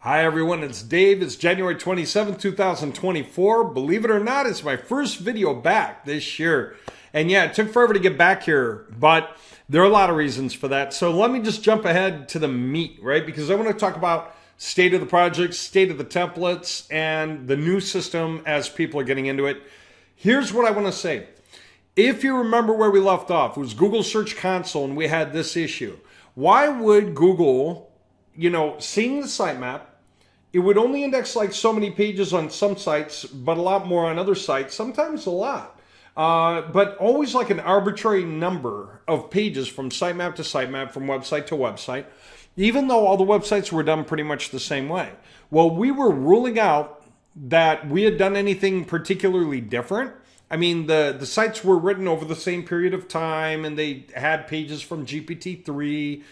Hi everyone, it's Dave. It's January 27th, 2024. Believe it or not, it's my first video back this year. And yeah, it took forever to get back here, but there are a lot of reasons for that. So let me just jump ahead to the meat, right? Because I want to talk about state of the project, state of the templates, and the new system as people are getting into it. Here's what I want to say. If you remember where we left off, it was Google Search Console and we had this issue. Why would Google, seeing the sitemap, it would only index like so many pages on some sites, but a lot more on other sites, sometimes a lot. But always like an arbitrary number of pages from sitemap to sitemap, from website to website, even though all the websites were done pretty much the same way. Well, we were ruling out that we had done anything particularly different. I mean, the sites were written over the same period of time, and they had pages from GPT-3.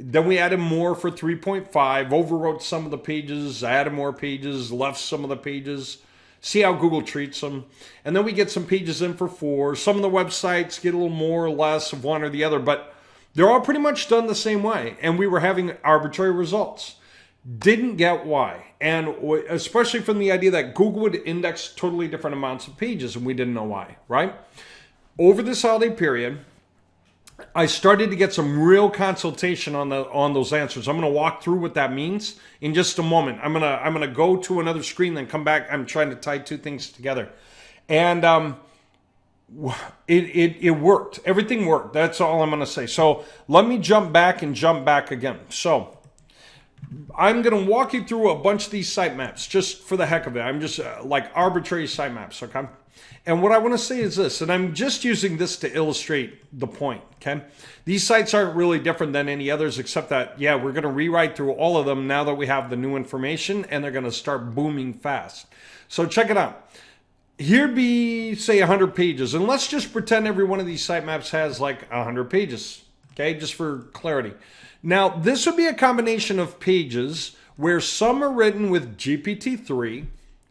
Then we added more for 3.5, overwrote some of the pages, added more pages, left some of the pages. See how Google treats them. And then we get some pages in for 4. Some of the websites get a little more or less of one or the other, but they're all pretty much done the same way. And we were having arbitrary results. Didn't get why. And especially from the idea that Google would index totally different amounts of pages, and we didn't know why, right? Over this holiday period, I started to get some real consultation on those answers. I'm going to walk through what that means in just a moment. I'm going to go to another screen, then come back. I'm trying to tie two things together. And it worked. Everything worked. That's all I'm going to say. So let me jump back again. So I'm going to walk you through a bunch of these sitemaps just for the heck of it. I'm just like arbitrary sitemaps, okay? And what I want to say is this, and I'm just using this to illustrate the point, okay? These sites aren't really different than any others, except that, yeah, we're going to rewrite through all of them now that we have the new information, and they're going to start booming fast. So check it out. Here be, say, 100 pages, and let's just pretend every one of these sitemaps has like 100 pages, okay, just for clarity. Now, this would be a combination of pages where some are written with GPT-3,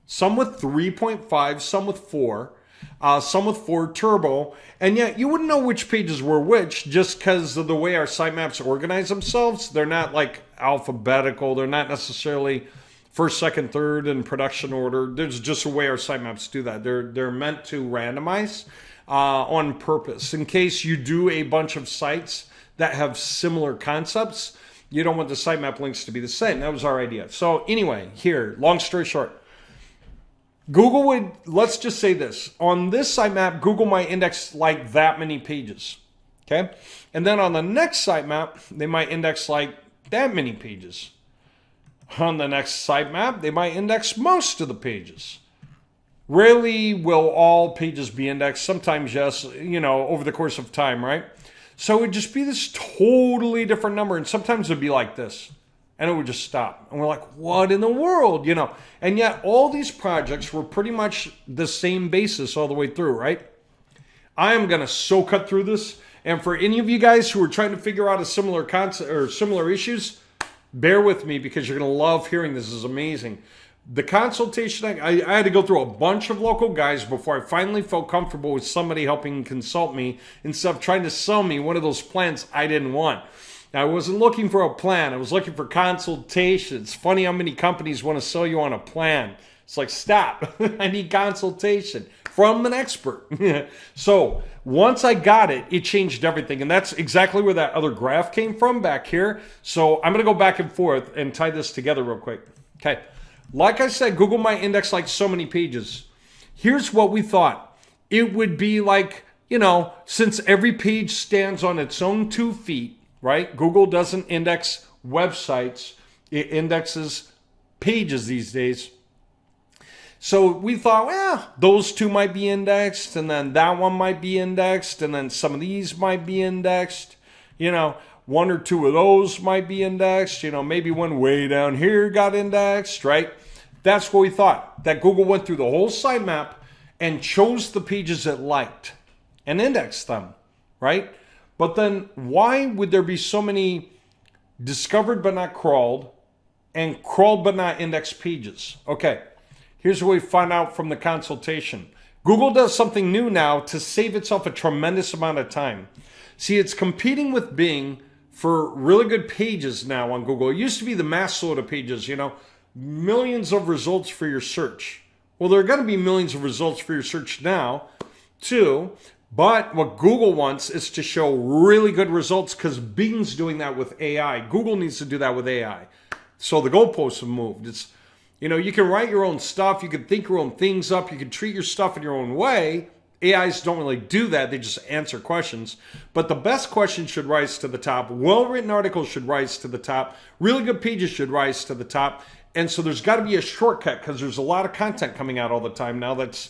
some with 3.5, some with 4, some with 4 Turbo, and yet you wouldn't know which pages were which just because of the way our sitemaps organize themselves. They're not like alphabetical. They're not necessarily first, second, third in production order. There's just a way our sitemaps do that. They're meant to randomize on purpose. In case you do a bunch of sites that have similar concepts, you don't want the sitemap links to be the same. That was our idea. So anyway, here, long story short, Google would, let's just say this. On this sitemap, Google might index like that many pages, okay? And then on the next sitemap, they might index like that many pages. On the next sitemap, they might index most of the pages. Rarely will all pages be indexed. Sometimes yes, over the course of time, right? So it would just be this totally different number. And sometimes it'd be like this. And it would just stop. And we're like, what in the world? And yet all these projects were pretty much the same basis all the way through, right? I am going to so cut through this. And for any of you guys who are trying to figure out a similar concept or similar issues, bear with me because you're going to love hearing this. This is amazing. The consultation, I had to go through a bunch of local guys before I finally felt comfortable with somebody helping consult me instead of trying to sell me one of those plans I didn't want. Now, I wasn't looking for a plan. I was looking for consultation. It's funny how many companies want to sell you on a plan. It's like, stop. I need consultation from an expert. So once I got it, it changed everything. And that's exactly where that other graph came from back here. So I'm going to go back and forth and tie this together real quick. Okay. Like I said, Google might index like so many pages. Here's what we thought. It would be like, since every page stands on its own 2 feet, right? Google doesn't index websites. It indexes pages these days. So we thought, well, those 2 might be indexed, and then that one might be indexed, and then some of these might be indexed. 1 or 2 of those might be indexed. Maybe one way down here got indexed, right? That's what we thought, that Google went through the whole sitemap and chose the pages it liked and indexed them, right? But then why would there be so many discovered but not crawled and crawled but not indexed pages? Okay, here's what we find out from the consultation. Google does something new now to save itself a tremendous amount of time. See, it's competing with Bing for really good pages now on Google. It used to be the mass load of pages, millions of results for your search. Well, there are going to be millions of results for your search now, too. But what Google wants is to show really good results because Bing's doing that with AI. Google needs to do that with AI. So the goalposts have moved. It's, you can write your own stuff. You can think your own things up. You can treat your stuff in your own way. AIs don't really do that. They just answer questions. But the best questions should rise to the top. Well-written articles should rise to the top. Really good pages should rise to the top. And so there's got to be a shortcut because there's a lot of content coming out all the time now that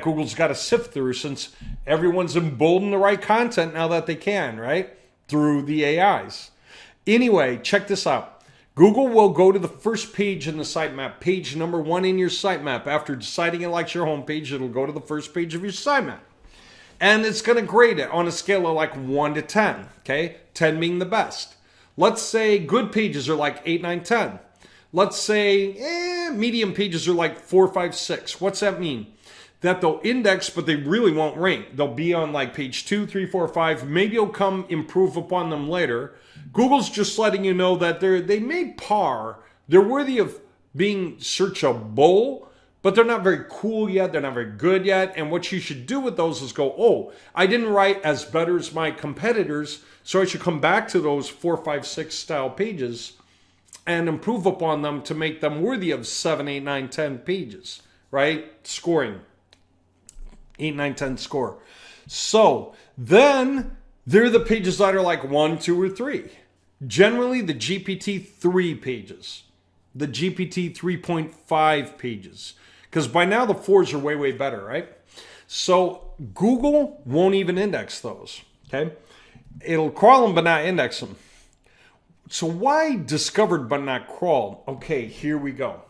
Google's got to sift through since everyone's emboldened to write content now that they can, right? Through the AIs. Anyway, check this out. Google will go to the first page in the sitemap, page number 1 in your sitemap. After deciding it likes your homepage, it'll go to the first page of your sitemap. And it's going to grade it on a scale of like 1 to 10, okay? 10 being the best. Let's say good pages are like 8, 9, 10. Let's say medium pages are like 4, 5, 6. What's that mean? That they'll index, but they really won't rank. They'll be on like page 2, 3, 4, 5. Maybe you'll come improve upon them later. Google's just letting you know that they made par. They're worthy of being searchable, but they're not very cool yet. They're not very good yet. And what you should do with those is go, oh, I didn't write as better as my competitors, so I should come back to those 4, 5, 6 style pages and improve upon them to make them worthy of 7, 8, 9, 10 pages, right? Scoring. 8, 9, 10 score. So then they're the pages that are like 1, 2, or 3. Generally the GPT-3 pages. The GPT 3.5 pages. Because by now the 4s are way, way better, right? So Google won't even index those, okay? It'll crawl them but not index them. So why discovered but not crawled? Okay, here we go.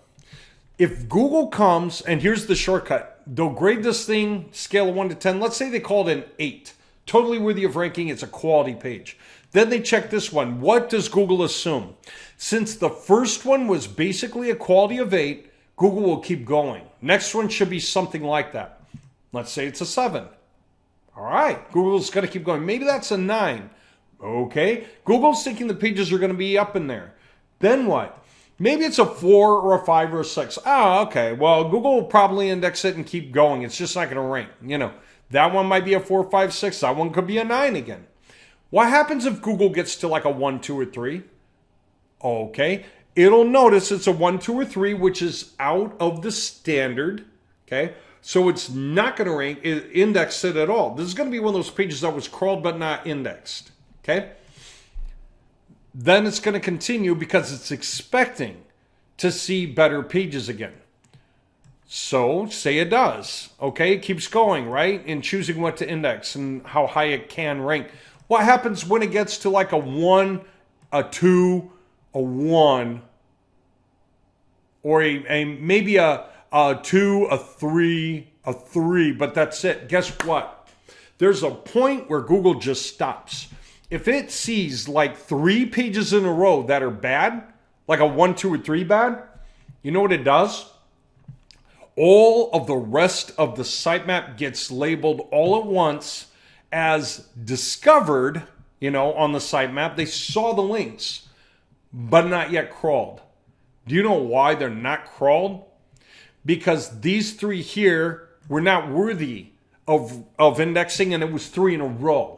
If Google comes, and here's the shortcut, they'll grade this thing, scale of 1 to 10. Let's say they call it an 8. Totally worthy of ranking. It's a quality page. Then they check this one. What does Google assume? Since the first one was basically a quality of 8, Google will keep going. Next one should be something like that. Let's say it's a 7. All right, Google's going to keep going. Maybe that's a 9. Okay, Google's thinking the pages are going to be up in there. Then what? Maybe it's a 4 or a 5 or a 6. Oh, okay. Well, Google will probably index it and keep going. It's just not going to rank. That one might be a 4, 5, 6. That one could be a 9 again. What happens if Google gets to like a 1, 2, or 3? Okay. It'll notice it's a 1, 2, or 3, which is out of the standard. Okay. So it's not going to index it at all. This is going to be one of those pages that was crawled but not indexed. Okay. Then it's going to continue because it's expecting to see better pages again. So say it does. Okay, it keeps going, right? In choosing what to index and how high it can rank. What happens when it gets to like a 1, a 2, a 1, or maybe a 2, a 3, but that's it. Guess what? There's a point where Google just stops. If it sees like 3 pages in a row that are bad, like a 1, 2, or 3 bad, you know what it does? All of the rest of the sitemap gets labeled all at once as discovered, on the sitemap. They saw the links, but not yet crawled. Do you know why they're not crawled? Because these 3 here were not worthy of indexing, and it was 3 in a row.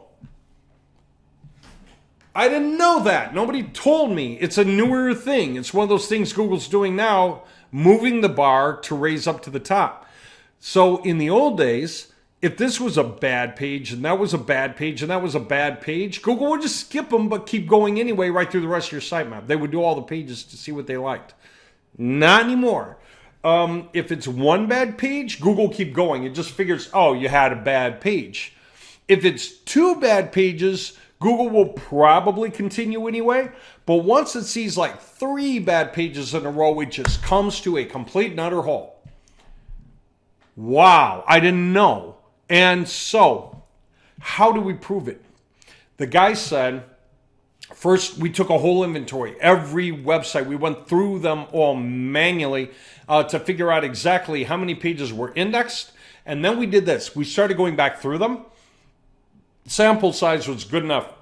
I didn't know that. Nobody told me. It's a newer thing. It's one of those things Google's doing now, moving the bar to raise up to the top. So in the old days, if this was a bad page and that was a bad page and that was a bad page, Google would just skip them but keep going anyway right through the rest of your sitemap. They would do all the pages to see what they liked. Not anymore. If it's one bad page, Google keep going. It just figures, oh, you had a bad page. If it's 2 bad pages, Google will probably continue anyway, but once it sees like 3 bad pages in a row, it just comes to a complete and utter halt. Wow, I didn't know. And so, how do we prove it? The guy said, first we took a whole inventory. Every website, we went through them all manually to figure out exactly how many pages were indexed. And then we did this. We started going back through them. Sample size was good enough.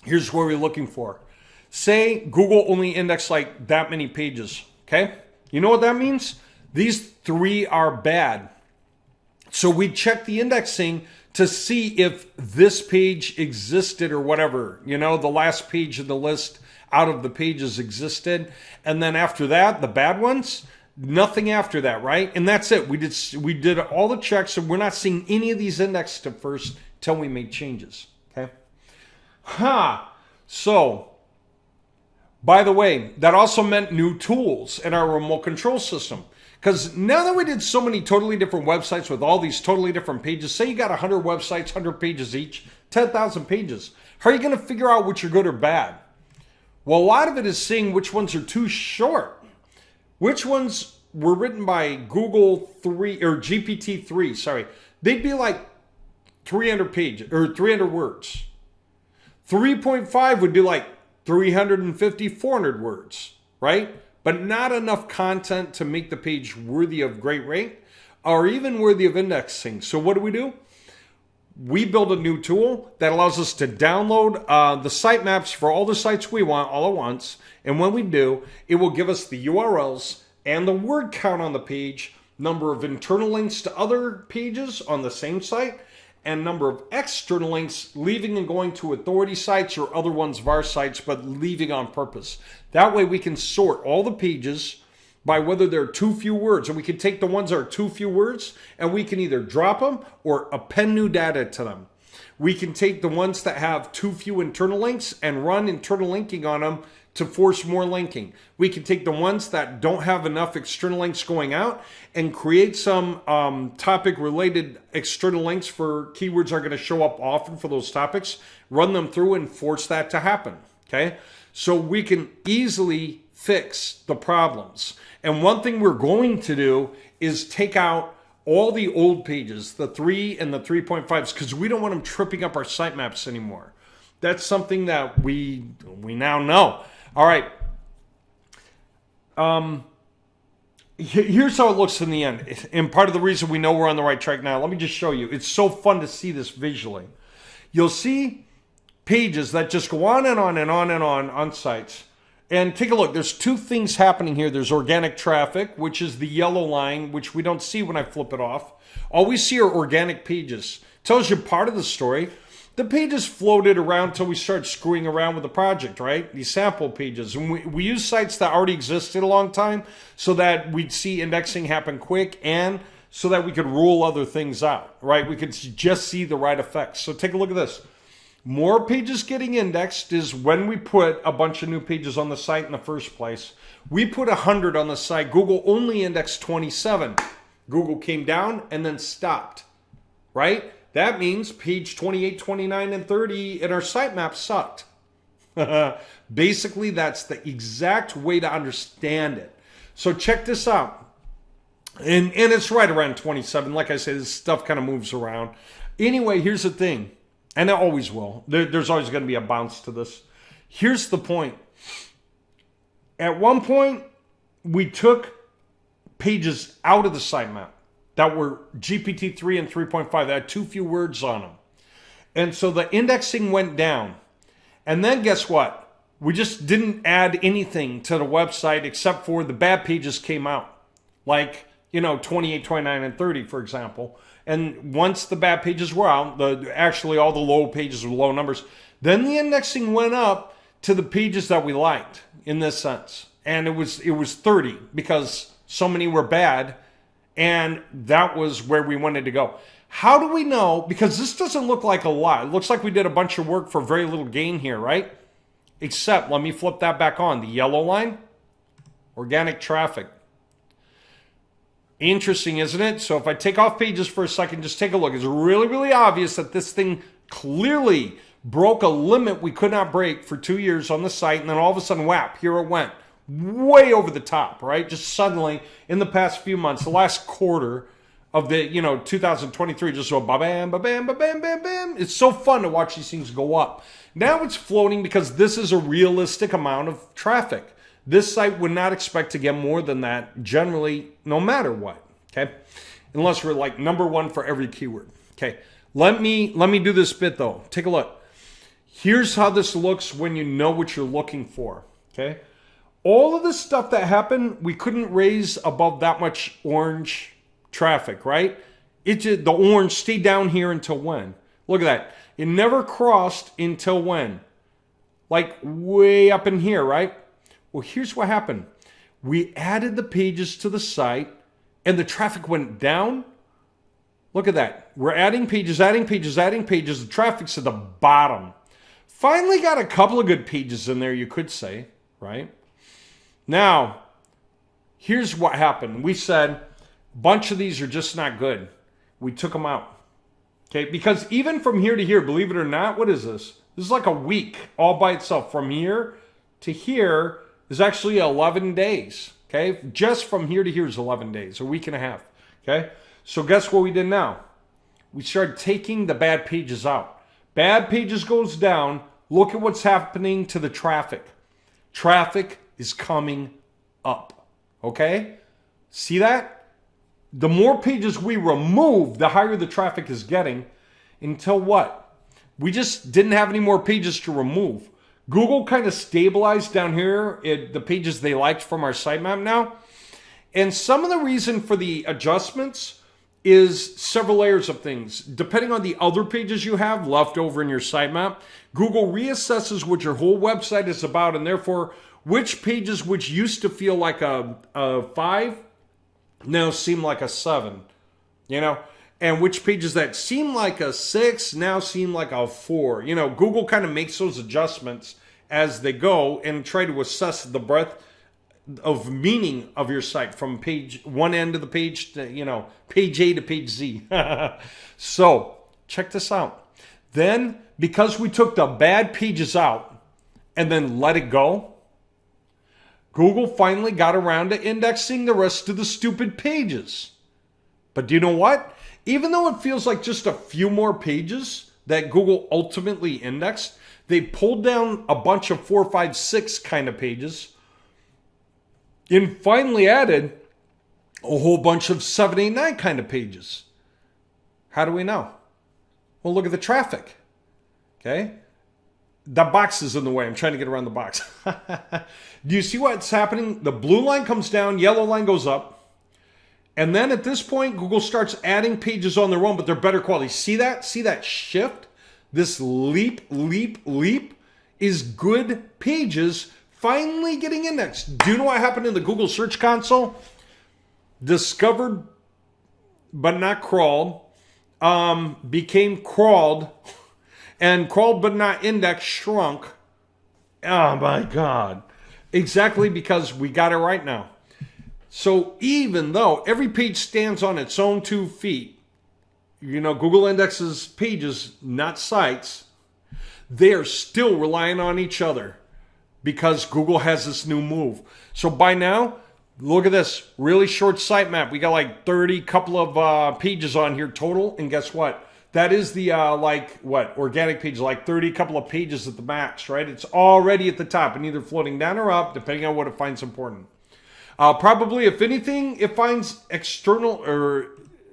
Here's what we're looking for. Say Google only indexed like that many pages, Okay? You know what that means? These 3 are bad. So we check the indexing to see if this page existed or whatever. You know, the last page of the list out of the pages existed. And then after that, the bad ones, nothing after that, right? And that's it. We did all the checks, and we're not seeing any of these indexed at first till we made changes. Okay? So, by the way, that also meant new tools in our remote control system. Because now that we did so many totally different websites with all these totally different pages, say you got 100 websites, 100 pages each, 10,000 pages, how are you going to figure out which are good or bad? Well, a lot of it is seeing which ones are too short. Which ones were written by Google 3 or GPT-3, sorry. They'd be like 300 pages or 300 words. 3.5 would do like 350, 400 words, right? But not enough content to make the page worthy of great rank or even worthy of indexing. So what do? We build a new tool that allows us to download the sitemaps for all the sites we want all at once. And when we do, it will give us the URLs and the word count on the page, number of internal links to other pages on the same site, and number of external links leaving and going to authority sites or other ones of our sites, but leaving on purpose. That way we can sort all the pages by whether they're too few words. And we can take the ones that are too few words and we can either drop them or append new data to them. We can take the ones that have too few internal links and run internal linking on them to force more linking. We can take the ones that don't have enough external links going out and create some topic related external links for keywords that are going to show up often for those topics, run them through and force that to happen. Okay? So we can easily fix the problems. And one thing we're going to do is take out all the old pages, the 3 and the 3.5s, because we don't want them tripping up our sitemaps anymore. That's something that we now know. All right. Here's how it looks in the end. And part of the reason we know we're on the right track now, let me just show you. It's so fun to see this visually. You'll see pages that just go on and on and on and on sites. And take a look. There's 2 things happening here. There's organic traffic, which is the yellow line, which we don't see when I flip it off. All we see are organic pages. Tells you part of the story. The pages floated around until we started screwing around with the project, right? These sample pages. And we use sites that already existed a long time so that we'd see indexing happen quick and so that we could rule other things out, right? We could just see the right effects. So take a look at this. More pages getting indexed is when we put a bunch of new pages on the site in the first place. We put 100 on the site. Google only indexed 27. Google came down and then stopped, right? That means page 28, 29, and 30 in our sitemap sucked. Basically, that's the exact way to understand it. So check this out. And it's right around 27. Like I said, this stuff kind of moves around. Anyway, here's the thing. And it always will. There's always going to be a bounce to this. Here's the point. At one point, we took pages out of the sitemap that were GPT-3 and 3.5 that had too few words on them. And so the indexing went down. And then guess what? We just didn't add anything to the website except for the bad pages came out. Like, 28, 29, and 30, for example. And once the bad pages were out, actually all the low pages were low numbers, then the indexing went up to the pages that we liked in this sense. And it was 30 because so many were bad. And that was where we wanted to go. How do we know? Because this doesn't look like a lot. It looks like we did a bunch of work for very little gain here, right? Except, let me flip that back on. The yellow line, organic traffic. Interesting, isn't it? So if I take off pages for a second, just take a look. It's really, really obvious that this thing clearly broke a limit we could not break for 2 years on the site. And then all of a sudden, whap, here it went. Way over the top, right? Just suddenly, in the past few months, the last quarter of the, 2023, just so ba-bam, ba-bam, ba-bam, bam, bam. It's so fun to watch these things go up. Now it's floating because this is a realistic amount of traffic. This site would not expect to get more than that generally, no matter what, okay? Unless we're like number 1 for every keyword, okay? Let me do this bit though. Take a look. Here's how this looks when you know what you're looking for, okay? all of the stuff that happened, we couldn't raise above that much orange traffic, right? The orange stayed down here until when? Look at that. It never crossed until when? Like way up in here, right? Well, here's what happened. We added the pages to the site and the traffic went down. Look at that. We're adding pages, adding pages, adding pages. The traffic's at the bottom. Finally got a couple of good pages in there, you could say, right? Now, here's what happened. We said a bunch of these are just not good. We took them out. Okay, because even from here to here, believe it or not, what is this? This is like a week all by itself. From here to here is actually 11 days. Okay, just from here to here is 11 days, a week and a half. Okay, so guess what we did now? We started taking the bad pages out. Bad pages goes down. Look at what's happening to the traffic. Traffic is coming up. Okay, see that? The more pages we remove, the higher the traffic is getting. Until what? We just didn't have any more pages to remove. Google kind of stabilized down here the pages they liked from our sitemap now. And some of the reason for the adjustments is several layers of things. Depending on the other pages you have left over in your sitemap, Google reassesses what your whole website is about, and therefore which pages which used to feel like a 5 now seem like a 7, you know, and which pages that seem like a 6 now seem like a 4. You know, Google kind of makes those adjustments as they go and try to assess the breadth of meaning of your site from page one end of the page to, you know, page A to page Z. So check this out. Then, because we took the bad pages out and then let it go, Google finally got around to indexing the rest of the stupid pages. But do you know what? Even though it feels like just a few more pages that Google ultimately indexed, they pulled down a bunch of 4, 5, 6 kind of pages and finally added a whole bunch of 7, 8, 9 kind of pages. How do we know? Well, look at the traffic. Okay? The box is in the way. I'm trying to get around the box. Do you see what's happening? The blue line comes down, yellow line goes up. And then at this point, Google starts adding pages on their own, but they're better quality. See that? See that shift? This leap, leap, leap is good pages finally getting indexed. Do you know what happened in the Google Search Console? Discovered, but not crawled, became crawled, and crawled but not indexed shrunk. Oh my God. Exactly, because we got it right now. So even though every page stands on its own 2 feet, you know, Google indexes pages, not sites, they are still relying on each other because Google has this new move. So by now, look at this really short sitemap. We got like 30 couple of pages on here total. And guess what? That is the organic page, like 30 couple of pages at the max, right? It's already at the top and either floating down or up, depending on what it finds important. Probably, if anything, it finds external or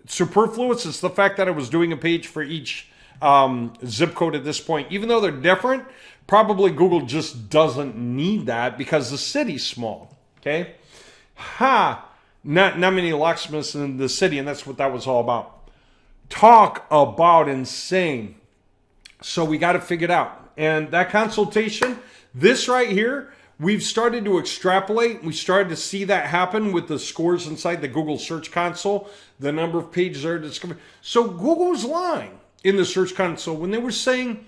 superfluous. It's the fact that I was doing a page for each zip code at this point. Even though they're different, probably Google just doesn't need that because the city's small, okay? Not many locksmiths in the city, and that's what that was all about. Talk about insane. So we got to figure it out. And that consultation, this right here, we've started to extrapolate. We started to see that happen with the scores inside the Google Search Console, the number of pages are discovered. So Google's lying in the Search Console when they were saying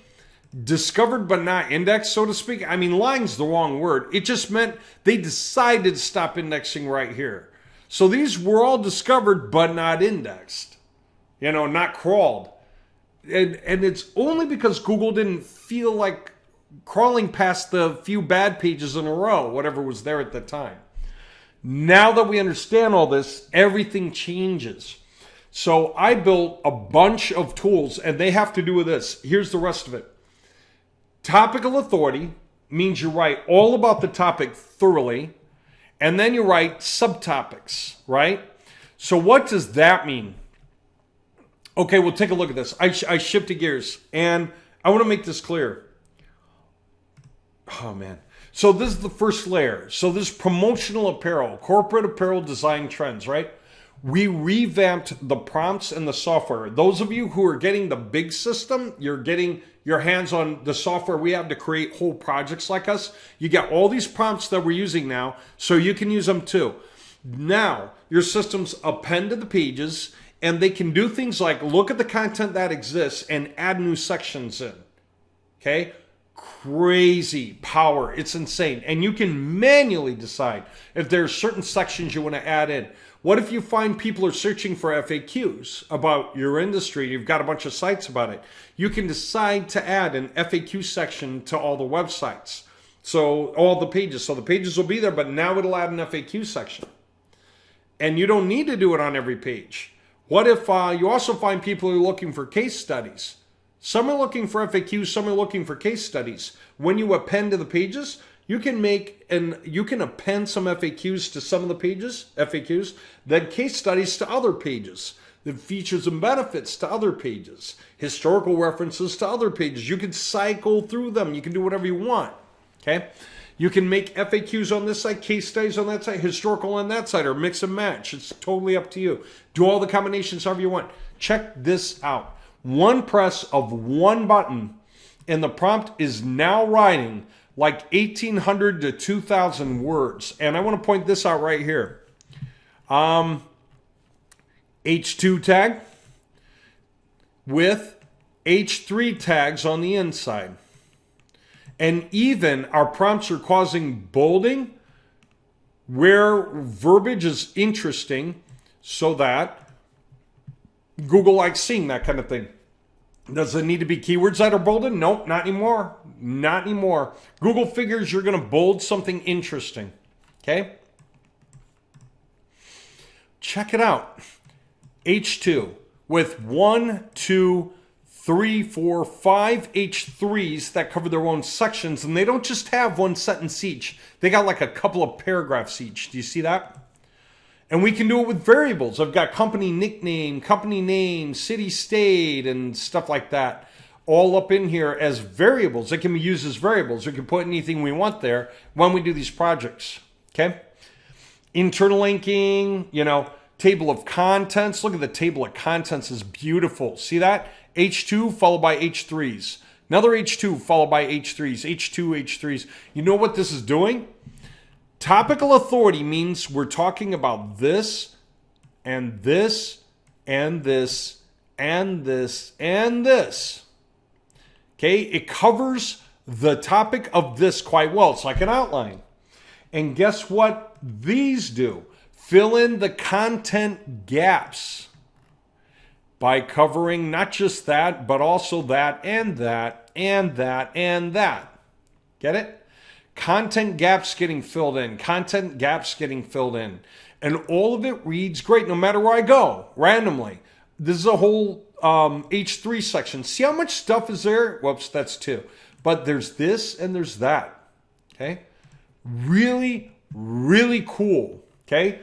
discovered but not indexed, so to speak. I mean, lying's the wrong word. It just meant they decided to stop indexing right here. So these were all discovered but not indexed. You know, not crawled. And it's only because Google didn't feel like crawling past the few bad pages in a row, whatever was there at the time. Now that we understand all this, everything changes. So I built a bunch of tools, and they have to do with this. Here's the rest of it. Topical authority means you write all about the topic thoroughly, and then you write subtopics, right? So what does that mean? Okay, well, take a look at this. I shifted gears, and I want to make this clear. Oh, man. So this is the first layer. So this promotional apparel, corporate apparel design trends, right? We revamped the prompts and the software. Those of you who are getting the big system, you're getting your hands on the software we have to create whole projects like us. You get all these prompts that we're using now, so you can use them too. Now, your systems append to the pages, and they can do things like look at the content that exists and add new sections in. Okay? Crazy power. It's insane. And you can manually decide if there's certain sections you want to add in. What if you find people are searching for FAQs about your industry? You've got a bunch of sites about it. You can decide to add an FAQ section to all the websites. So all the pages. So the pages will be there, but now it'll add an FAQ section. And you don't need to do it on every page. What if you also find people who are looking for case studies? Some are looking for FAQs, some are looking for case studies. When you append to the pages, you can append some FAQs to some of the pages, FAQs, then case studies to other pages, the features and benefits to other pages, historical references to other pages. You can cycle through them. You can do whatever you want. Okay? You can make FAQs on this side, case studies on that side, historical on that side, or mix and match. It's totally up to you. Do all the combinations however you want. Check this out. One press of one button, and the prompt is now writing like 1,800 to 2,000 words. And I want to point this out right here. H2 tag with H3 tags on the inside. And even our prompts are causing bolding where verbiage is interesting so that Google likes seeing that kind of thing. Does it need to be keywords that are bolded? Nope, not anymore. Not anymore. Google figures you're going to bold something interesting. Okay? Check it out. H2 with 1, 2, 3, 4, 5 H3s that cover their own sections, and they don't just have one sentence each. They got like a couple of paragraphs each. Do you see that? And we can do it with variables. I've got company nickname, company name, city, state, and stuff like that all up in here as variables. It can be used as variables. We can put anything we want there when we do these projects. Okay? Internal linking, table of contents. Look at the table of contents is beautiful. See that? H2 followed by H3s. Another H2 followed by H3s. H2, H3s. You know what this is doing? Topical authority means we're talking about this and this and this and this and this. Okay, it covers the topic of this quite well. It's like an outline. And guess what these do? Fill in the content gaps by covering not just that, but also that and that and that and that. Get it? Content gaps getting filled in. Content gaps getting filled in. And all of it reads great no matter where I go, randomly. This is a whole H3 section. See how much stuff is there? Whoops, that's 2. But there's this and there's that. Okay? Really, really cool. Okay?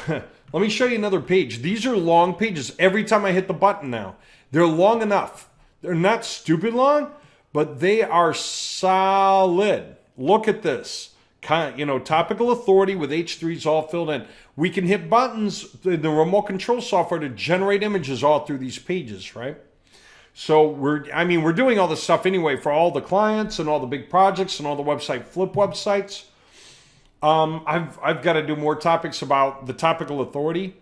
Let me show you another page. These are long pages. Every time I hit the button now, they're long enough. They're not stupid long, but they are solid. Look at this. Topical authority with H3s all filled in. We can hit buttons in the remote control software to generate images all through these pages, right? So we're doing all this stuff anyway for all the clients and all the big projects and all the website flip websites. I've got to do more topics about the topical authority.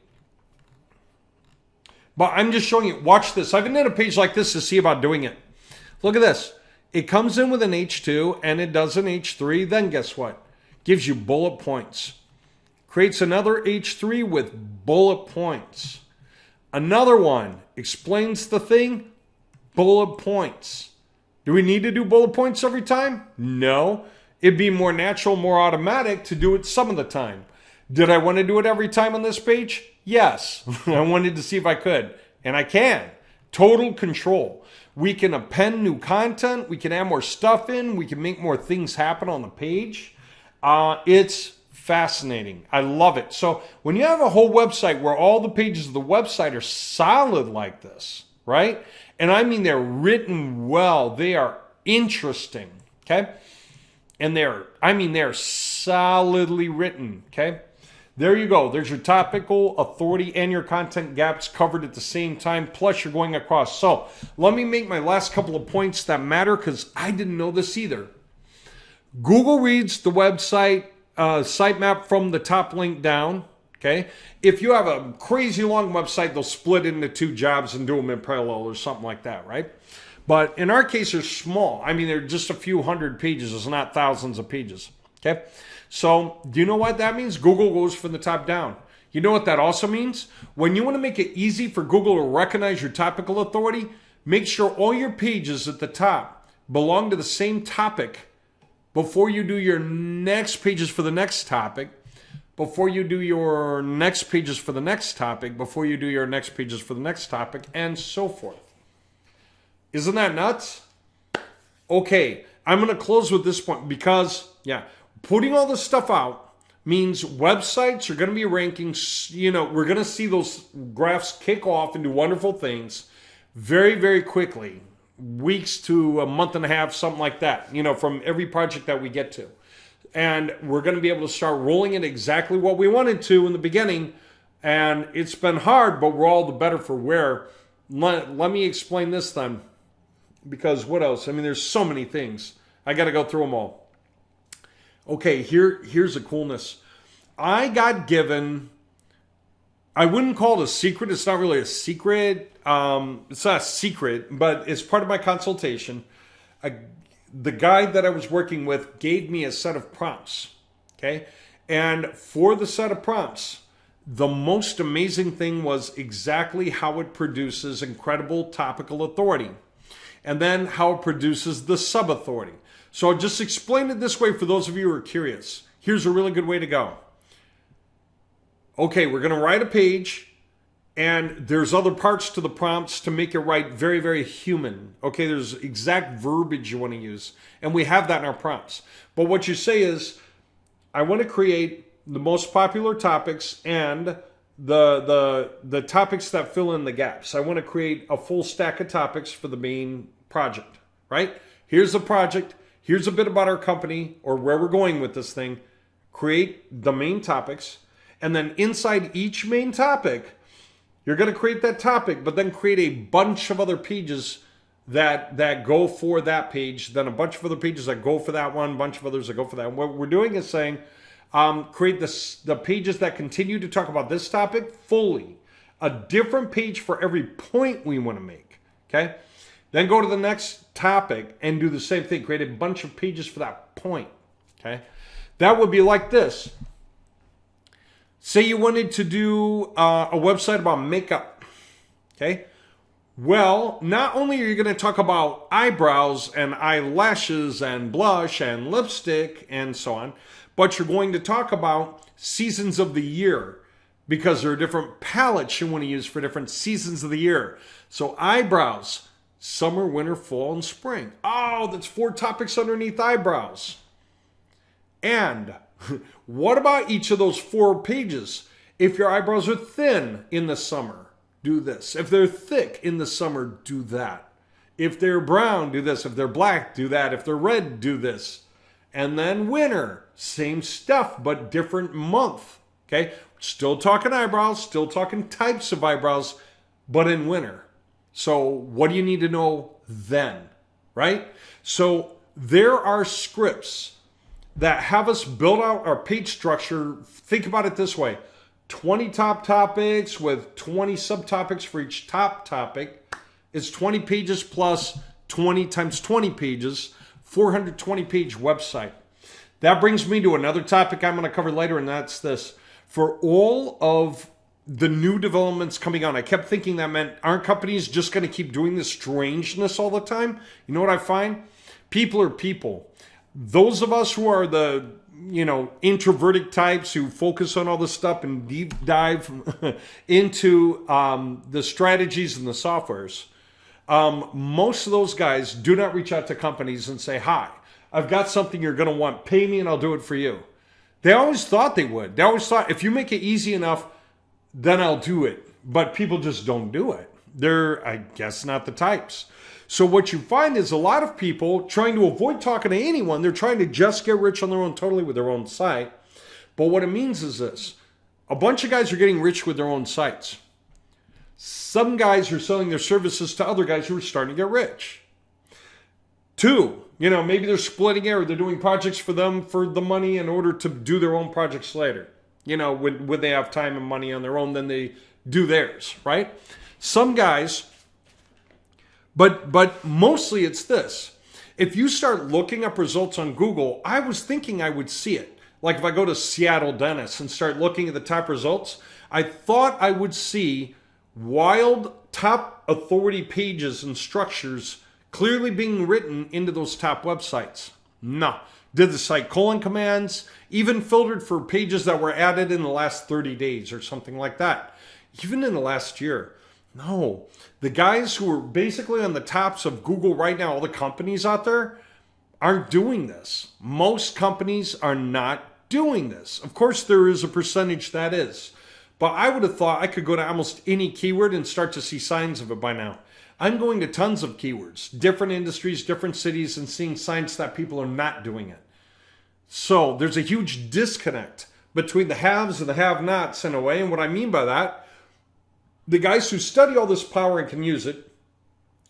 But I'm just showing you. Watch this. I haven't done a page like this to see about doing it. Look at this. It comes in with an H2 and it does an H3. Then guess what? Gives you bullet points. Creates another H3 with bullet points. Another one explains the thing. Bullet points. Do we need to do bullet points every time? No. It'd be more natural, more automatic to do it some of the time. Did I want to do it every time on this page? Yes. I wanted to see if I could. And I can. Total control. We can append new content. We can add more stuff in. We can make more things happen on the page. It's fascinating. I love it. So when you have a whole website where all the pages of the website are solid like this, right? And I mean they're written well. They are interesting, okay? And they're solidly written, okay? There you go. There's your topical authority and your content gaps covered at the same time, plus you're going across. So let me make my last couple of points that matter because I didn't know this either. Google reads the website sitemap from the top link down, okay? If you have a crazy long website, they'll split into 2 jobs and do them in parallel or something like that, right? But in our case, they're small. I mean, they're just a few hundred pages. It's not thousands of pages, okay? So do you know what that means? Google goes from the top down. You know what that also means? When you want to make it easy for Google to recognize your topical authority, make sure all your pages at the top belong to the same topic before you do your next pages for the next topic, before you do your next pages for the next topic, before you do your next pages for the next topic, and so forth. Isn't that nuts? Okay, I'm going to close with this point because, putting all this stuff out means websites are going to be ranking, we're going to see those graphs kick off and do wonderful things very, very quickly. Weeks to a month and a half, something like that, from every project that we get to. And we're going to be able to start rolling it exactly what we wanted to in the beginning. And it's been hard, but we're all the better for wear. Let me explain this then. Because what else? I mean, there's so many things. I got to go through them all. Okay, here's the coolness. I got given, I wouldn't call it a secret. It's not really a secret. It's not a secret, but it's part of my consultation. The guy that I was working with gave me a set of prompts, okay? And for the set of prompts, the most amazing thing was exactly how it produces incredible topical authority. And then how it produces the sub-authority. So I'll just explain it this way for those of you who are curious. Here's a really good way to go. Okay, we're going to write a page, and there's other parts to the prompts to make it write very, very human. Okay, there's exact verbiage you want to use, and we have that in our prompts. But what you say is, I want to create the most popular topics and the topics that fill in the gaps. I want to create a full stack of topics for the main project, right? Here's the project. Here's a bit about our company or where we're going with this thing. Create the main topics. And then inside each main topic, you're going to create that topic, but then create a bunch of other pages that go for that page, then a bunch of other pages that go for that one, a bunch of others that go for that. And what we're doing is saying, create the pages that continue to talk about this topic fully. A different page for every point we want to make, okay? Then go to the next topic and do the same thing. Create a bunch of pages for that point, okay? That would be like this. Say you wanted to do a website about makeup, okay? Well, not only are you going to talk about eyebrows and eyelashes and blush and lipstick and so on, but you're going to talk about seasons of the year because there are different palettes you want to use for different seasons of the year. So eyebrows, summer, winter, fall, and spring. Oh, that's 4 topics underneath eyebrows. And what about each of those 4 pages? If your eyebrows are thin in the summer, do this. If they're thick in the summer, do that. If they're brown, do this. If they're black, do that. If they're red, do this. And then winter, same stuff, but different month. Okay? Still talking eyebrows, still talking types of eyebrows, but in winter. So what do you need to know then? Right? So there are scripts that have us build out our page structure. Think about it this way. 20 top topics with 20 subtopics for each top topic. It's 20 pages plus 20 times 20 pages, 420 page website. That brings me to another topic I'm going to cover later, and that's this. For all of the new developments coming on, I kept thinking that meant, aren't companies just going to keep doing this strangeness all the time? You know what I find? People are people. Those of us who are the, introverted types who focus on all this stuff and deep dive into the strategies and the softwares, most of those guys do not reach out to companies and say, hi, I've got something you're going to want. Pay me and I'll do it for you. They always thought they would. They always thought, if you make it easy enough, then I'll do it. But people just don't do it. They're, I guess, not the types. So what you find is a lot of people trying to avoid talking to anyone. They're trying to just get rich on their own, totally with their own site. But what it means is this. A bunch of guys are getting rich with their own sites. Some guys are selling their services to other guys who are starting to get rich. Two, maybe they're splitting it or they're doing projects for them for the money in order to do their own projects later. When they have time and money on their own, then they do theirs, right? Some guys, but mostly it's this. If you start looking up results on Google, I was thinking I would see it. Like if I go to Seattle Dentist and start looking at the top results, I thought I would see wild top authority pages and structures clearly being written into those top websites. No. Did the site colon commands, even filtered for pages that were added in the last 30 days or something like that. Even in the last year. No. The guys who are basically on the tops of Google right now, all the companies out there, aren't doing this. Most companies are not doing this. Of course, there is a percentage that is. But I would have thought I could go to almost any keyword and start to see signs of it by now. I'm going to tons of keywords, different industries, different cities, and seeing signs that people are not doing it. So there's a huge disconnect between the haves and the have-nots in a way. And what I mean by that, the guys who study all this power and can use it,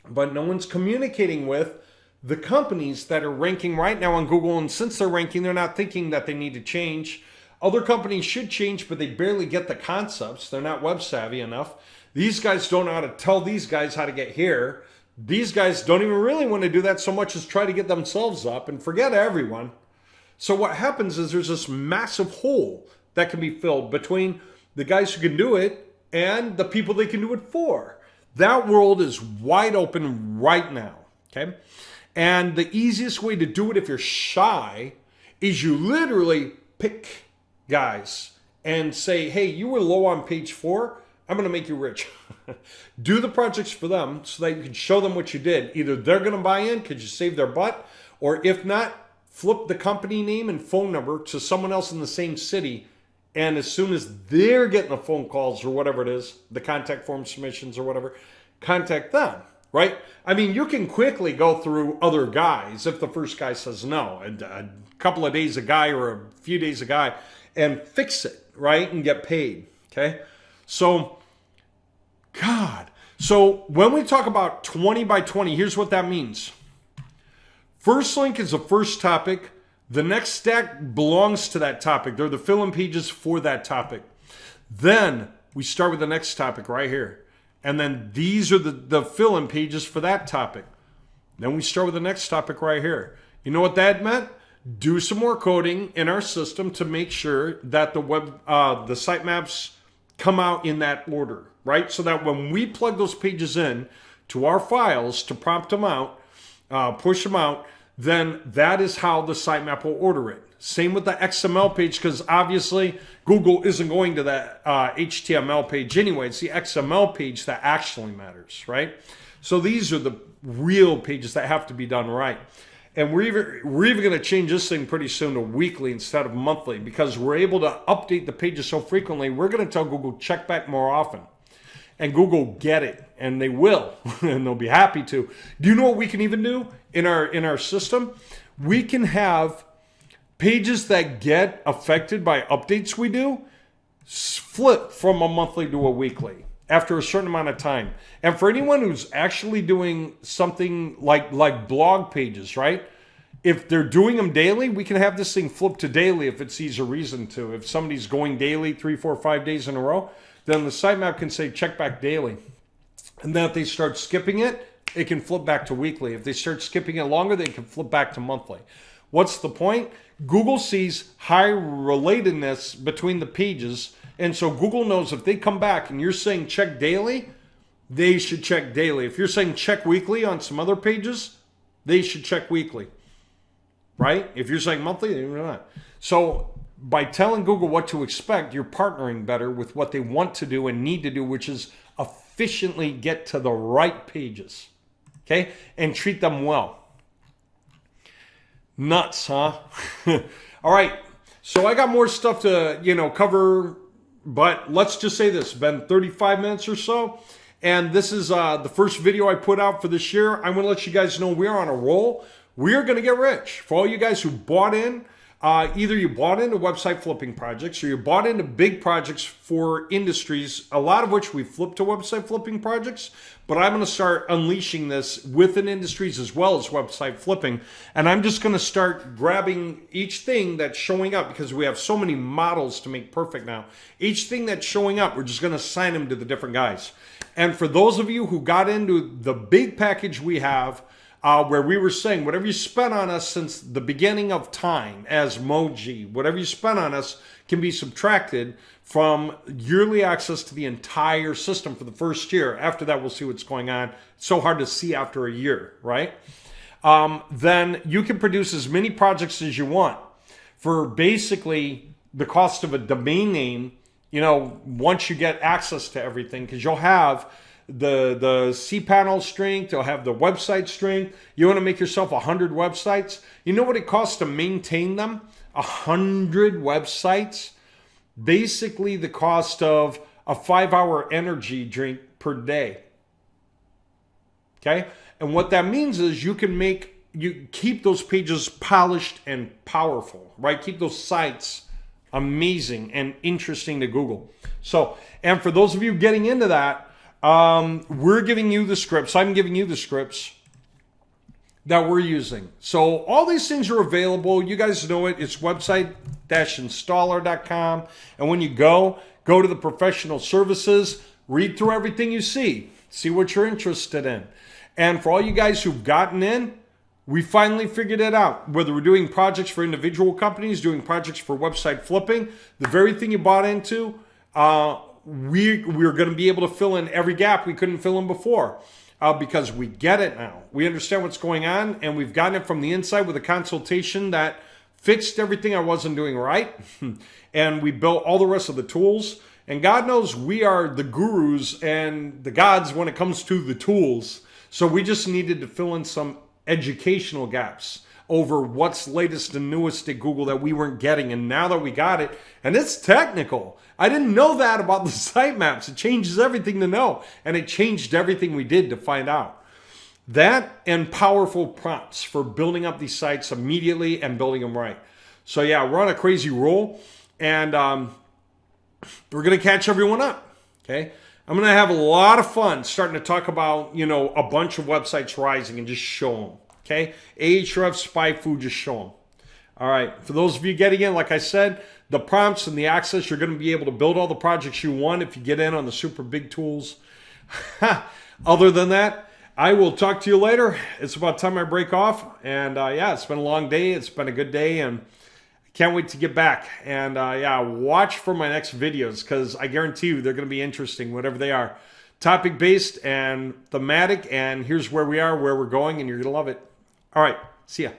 but no one's communicating with the companies that are ranking right now on Google. And since they're ranking, they're not thinking that they need to change. Other companies should change, but they barely get the concepts. They're not web savvy enough. These guys don't know how to tell these guys how to get here. These guys don't even really want to do that so much as try to get themselves up and forget everyone. So what happens is there's this massive hole that can be filled between the guys who can do it and the people they can do it for. That world is wide open right now, okay? And the easiest way to do it if you're shy is you literally pick guys and say, hey, you were low on page 4. I'm going to make you rich. Do the projects for them so that you can show them what you did. Either they're going to buy in because you saved their butt, or if not, flip the company name and phone number to someone else in the same city. And as soon as they're getting the phone calls or whatever it is, the contact form submissions or whatever, contact them, right? I mean, you can quickly go through other guys if the first guy says no. A couple of days a guy or a few days a guy and fix it, right? And get paid, okay? So, God. So when we talk about 20 by 20, here's what that means. First link is the first topic. The next stack belongs to that topic. They're the fill-in pages for that topic. Then we start with the next topic right here. And then these are the fill-in pages for that topic. Then we start with the next topic right here. You know what that meant? Do some more coding in our system to make sure that the sitemaps come out in that order, right? So that when we plug those pages in to our files to prompt them out, push them out, then that is how the sitemap will order it. Same with the XML page, because obviously Google isn't going to that HTML page anyway. It's the XML page that actually matters, right? So these are the real pages that have to be done right. And we're even going to change this thing pretty soon to weekly instead of monthly, because we're able to update the pages so frequently. We're going to tell Google check back more often. And Google get it, and they will, and they'll be happy to. Do you know what we can even do in our system? We can have pages that get affected by updates we do flip from a monthly to a weekly after a certain amount of time. And for anyone who's actually doing something like blog pages, right? If they're doing them daily, we can have this thing flip to daily if it sees a reason to. If somebody's going daily 3, 4, 5 days in a row, then the sitemap can say check back daily. And then if they start skipping it, it can flip back to weekly. If they start skipping it longer, they can flip back to monthly. What's the point? Google sees high relatedness between the pages. And so Google knows if they come back and you're saying check daily, they should check daily. If you're saying check weekly on some other pages, they should check weekly. Right? If you're saying monthly, they're not. So by telling Google what to expect, you're partnering better with what they want to do and need to do, which is efficiently get to the right pages. Okay? And treat them well. Nuts, huh? All right. So I got more stuff to, cover, but let's just say this. It's been 35 minutes or so, And this is the first video I put out for this year. I'm going to let you guys know we are on a roll. We are going to get rich. For all you guys who bought in, either you bought into website flipping projects or you bought into big projects for industries, a lot of which we flipped to website flipping projects, but I'm going to start unleashing this within industries as well as website flipping. And I'm just going to start grabbing each thing that's showing up because we have so many models to make perfect now. Each thing that's showing up, we're just going to assign them to the different guys. And for those of you who got into the big package we have, where we were saying whatever you spent on us since the beginning of time as Moji, whatever you spent on us can be subtracted from yearly access to the entire system for the first year. After that, we'll see what's going on. It's so hard to see after a year, right? Then you can produce as many projects as you want for basically the cost of a domain name, you know, once you get access to everything, because you'll have the cPanel strength, you'll have the website strength. You want to make yourself 100 websites. You know what it costs to maintain them? 100 websites. Basically the cost of a 5-hour energy drink per day. Okay? And what that means is you keep those pages polished and powerful, right? Keep those sites amazing and interesting to Google. So, and for those of you getting into that, we're giving you the scripts. I'm giving you the scripts that we're using. So all these things are available. You guys know it. It's website-installer.com. And when you go to the professional services, read through everything you see what you're interested in. And for all you guys who've gotten in, we finally figured it out. Whether we're doing projects for individual companies, doing projects for website flipping, the very thing you bought into, we're going to be able to fill in every gap we couldn't fill in before because we get it now. We understand what's going on, and we've gotten it from the inside with a consultation that fixed everything I wasn't doing right. And we built all the rest of the tools. And God knows we are the gurus and the gods when it comes to the tools. So we just needed to fill in some educational gaps over what's latest and newest at Google that we weren't getting. And now that we got it, and it's technical. I didn't know that about the sitemaps. It changes everything to know. And it changed everything we did to find out. That and powerful prompts for building up these sites immediately and building them right. So yeah, we're on a crazy roll. And we're going to catch everyone up. Okay. I'm going to have a lot of fun starting to talk about, you know, a bunch of websites rising and just show them. Okay. Ahrefs, SpyFu, just show them. All right. For those of you getting in, like I said, the prompts and the access, you're going to be able to build all the projects you want if you get in on the super big tools. Other than that, I will talk to you later. It's about time I break off. And yeah, it's been a long day. It's been a good day. And I can't wait to get back. And yeah, watch for my next videos because I guarantee you they're going to be interesting, whatever they are. Topic-based and thematic. And here's where we are, where we're going, and you're going to love it. All right. See ya.